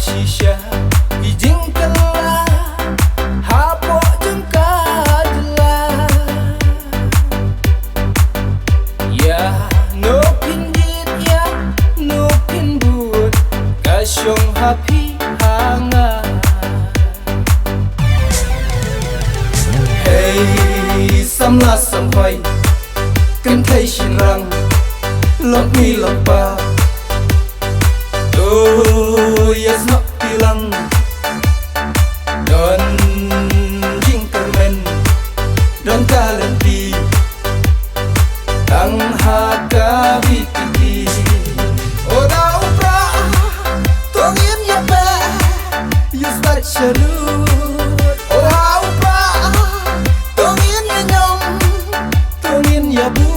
shisha ijingkala hapo jengkadla ya no pinjit ya no pinbut kasyong happy hanga hey samla sampai kan thai shin rang lok mi lok ba oh yes not bilang don jingkermen don talenti tang haka biti oda upra tongin ya ba you start shalu oda upra tongin ya nyom tongin ya bu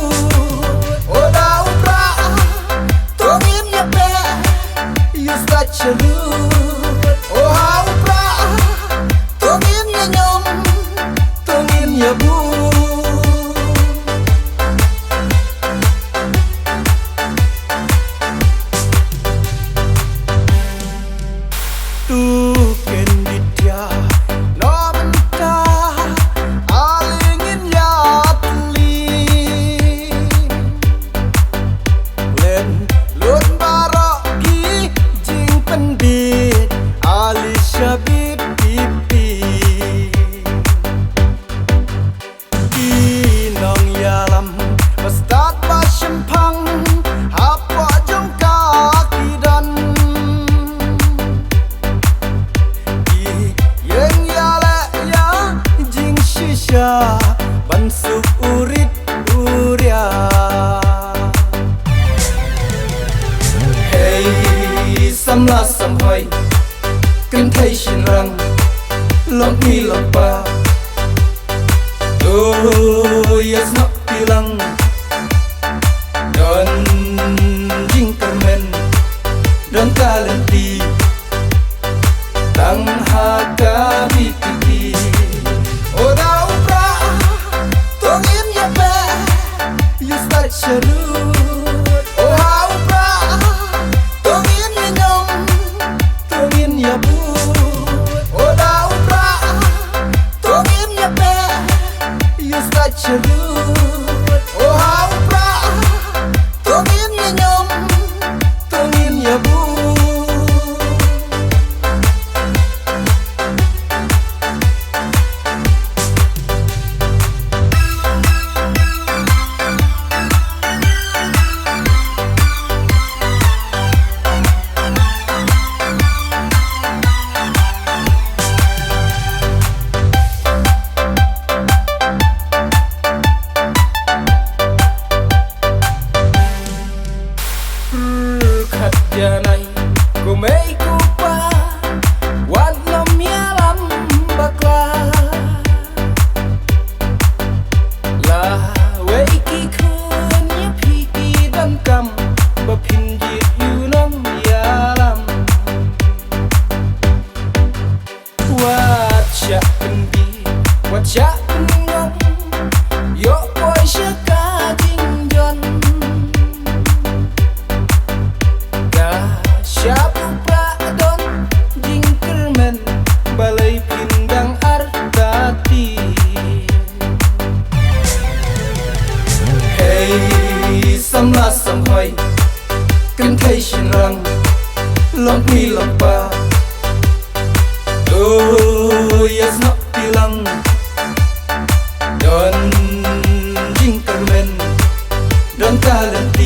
oda upra tongin ya ba you start shalu oda upra tongin ya nyom tongin ya bu bansuk urit uria hey samla samhoi kan thai shin rang lok mi lok ba oh yes not bilang don jingkermen don talenti tang haka biti oda upra tongin ya ba you start shalu oda upra tongin ya nyom tongin ya bu oda upra tongin ya ba you start shalu oda upra tongin ya nyom tongin ya bu janai ku mei ku pa wan lam ya lam bakla la wei ki kun ya pi ki dam kam ba phin jit yu nam ya lam wat cha pendi wat cha ngom yo boy shaka jing jon siapa pradon jingkermen balai pindang artati hey samla samhoi kan thai shin rang lok mi lok ba oh yes not bilang don jingkermen don talenti